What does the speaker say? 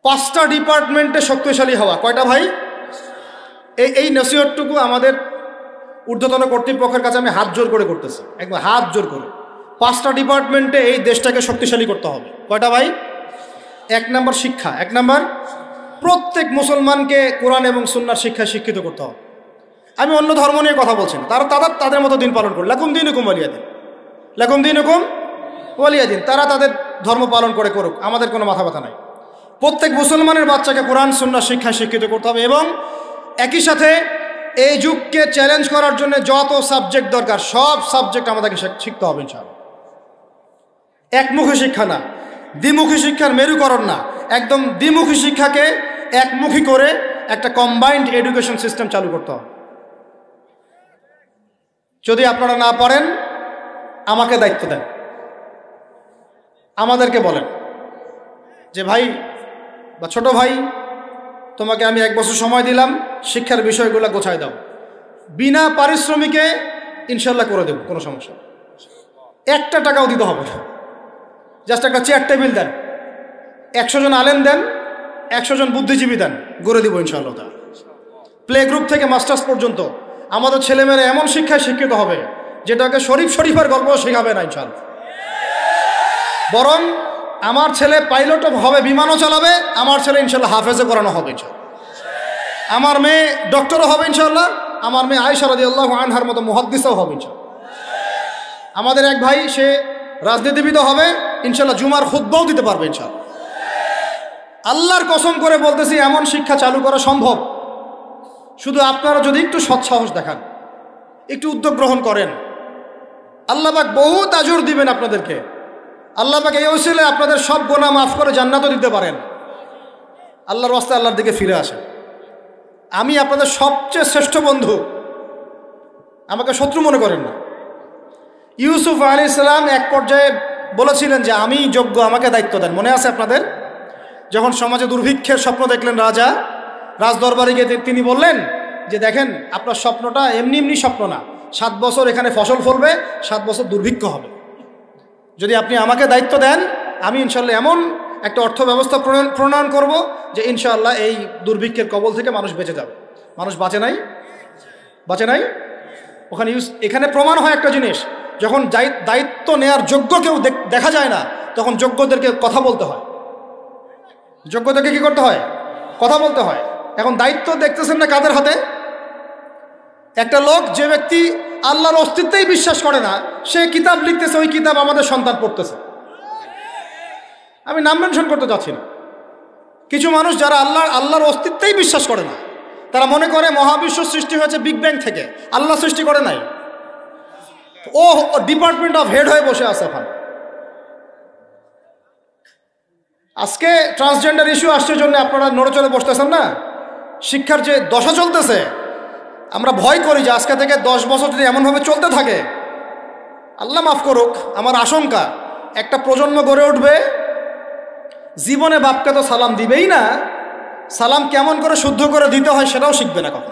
5টা ডিপার্টমেন্টে শক্তিশালী হওয়া। কয়টা ভাই? এই নসিহতটুকু আমাদের ঊর্ধ্বতন কর্তৃপক্ষের কাছে আমি হাত জোর করে করতেছি, একবার হাত জোর করে। 5টা ডিপার্টমেন্টে এই দেশটাকে শক্তিশালী করতে হবে। কয়টা ভাই? 1 নম্বর শিক্ষা। 1 নম্বর, প্রত্যেক মুসলমানকে কোরআন এবং সুন্নাহর শিক্ষায় শিক্ষিত করতে হবে। আমি অন্য ধর্ম নিয়ে কথা বলছি না, তাদের মতো দিন পালন করে, লাকুম দীনুকুম ওয়ালিয়া দিন, লাকুম দীনুকুম ওয়ালিয়া দিন। তারা তাদের ধর্ম পালন করে করুক, আমাদের কোনো মাথা ব্যথা নাই। প্রত্যেক মুসলমানের বাচ্চাকে কোরআন সুন্নাহর শিক্ষায় শিক্ষিত করতে হবে এবং একই সাথে এই যুগকে চ্যালেঞ্জ করার জন্য যত সাবজেক্ট দরকার সব সাবজেক্ট আমাদেরকে শিখতে হবে ইনশাআল্লাহ। একমুখী শিক্ষা না, দ্বিমুখী শিক্ষার মেরুকরণ না, একদম দ্বিমুখী শিক্ষাকে একমুখী করে একটা কম্বাইন্ড এডুকেশন সিস্টেম চালু করতে হবে। যদি আপনারা না পারেন আমাকে দায়িত্ব দেন, আমাদেরকে বলেন যে ভাই বা ছোট ভাই, তোমাকে আমি 1 বছর সময় দিলাম, শিক্ষার বিষয়গুলো গোছায় দাও, বিনা পারিশ্রমিকে ইনশাল্লাহ করে দেব, কোনো সমস্যা। 1টা টাকাও দিতে হবে না, জাস্ট একটা চেয়ার টেবিল দেন, 100 জন আলেম দেন, 100 জন বুদ্ধিজীবী দেন, গড়ে দিব ইনশাআল্লাহ। প্লে গ্রুপ থেকে মাস্টার্স পর্যন্ত আমাদের ছেলেমেয়েরা এমন শিক্ষায় শিক্ষিত হবে যেটাকে শরীফের গল্প শেখাবে না ইনশাআল্লাহ। বরং আমার ছেলে পাইলটও হবে, বিমানও চালাবে, আমার ছেলে ইনশাআল্লাহ হাফেজও করানো হবে ইনশাআল্লাহ। আমার মেয়ে ডক্টরও হবে ইনশাআল্লাহ, আমার মেয়ে আয়েশা রাদিয়াল্লাহু আনহার মতো মুহাদ্দিসও হবে ইনশাআল্লাহ। আমাদের এক ভাই সে রাজনীতিবিদও হবে ইনশাআল্লাহ, জুমার খুতবাও দিতে পারবে ইনশাআল্লাহ। আল্লাহর কসম করে বলতেছি, এমন শিক্ষা চালু করা সম্ভব। শুধু আপনারা যদি একটু সৎসাহস দেখান, একটু উদ্যোগ গ্রহণ করেন, আল্লাহ পাক বহুত আজর দিবেন আপনাদেরকে। আল্লাহ পাক এই ওসিলায় আপনাদের সব গুনাহ মাফ করে জান্নাতও দিতে পারেন। আল্লাহর রাস্তায় আল্লাহর দিকে ফিরে আসেন। আমি আপনাদের সবচেয়ে শ্রেষ্ঠ বন্ধু, আমাকে শত্রু মনে করেন না। ইউসুফ আলাইহিস সালাম এক পর্যায়ে বলেছিলেন যে আমি যোগ্য, আমাকে দায়িত্ব দেন। মনে আছে আপনাদের? যখন সমাজে দুর্ভিক্ষের স্বপ্ন দেখলেন রাজা, রাজদরবারে গিয়ে তিনি বললেন যে দেখেন, আপনার স্বপ্নটা এমনি স্বপ্ন না, 7 বছর এখানে ফসল ফলবে, 7 বছর দুর্ভিক্ষ হবে। যদি আপনি আমাকে দায়িত্ব দেন, আমি ইনশাআল্লাহ এমন একটা অর্থ ব্যবস্থা প্রণয়ন করব যে ইনশাআল্লাহ এই দুর্ভিক্ষের কবল থেকে মানুষ বেঁচে যাবে। মানুষ বাঁচে নাই। ওখানে এখানে প্রমাণ হয় একটা জিনিস, যখন দায়িত্ব নেয়ার যোগ্য কেউ দেখা যায় না, তখন যোগ্যদেরকে কথা বলতে হয়। যোগ্যদেরকে কি করতে হয়? কথা বলতে হয়। এখন দায়িত্ব দেখতেছেন না কাদের হাতে? একটা লোক, যে ব্যক্তি আল্লাহর অস্তিত্বেই বিশ্বাস করে না, সে কিতাব লিখতেছে, ওই কিতাব আমাদের সন্তান পড়তেছে। আমি নাম মেনশন করতে যাচ্ছি না। কিছু মানুষ যারা আল্লাহর অস্তিত্বেই বিশ্বাস করে না, তারা মনে করে মহাবিশ্ব সৃষ্টি হয়েছে বিগ ব্যাং থেকে, আল্লাহ সৃষ্টি করে নাই। ও ডিপার্টমেন্ট অফ হেড হয়ে বসে আছে ওখানে। আজকে ট্রান্সজেন্ডার ইস্যু আসছে জন্য আপনারা নড়েচড়ে বসতেছেন না। শিক্ষার যে দশা চলতেছে, আমরা ভয় করি যে আজকে থেকে 10 বছর যদি এমনভাবে চলতে থাকে, আল্লাহ মাফ করুক, আমার আশঙ্কা একটা প্রজন্ম গড়ে উঠবে, জীবনে বাপকে তো সালাম দিবেই না, সালাম কেমন করে শুদ্ধ করে দিতে হয় সেটাও শিখবে না কখন।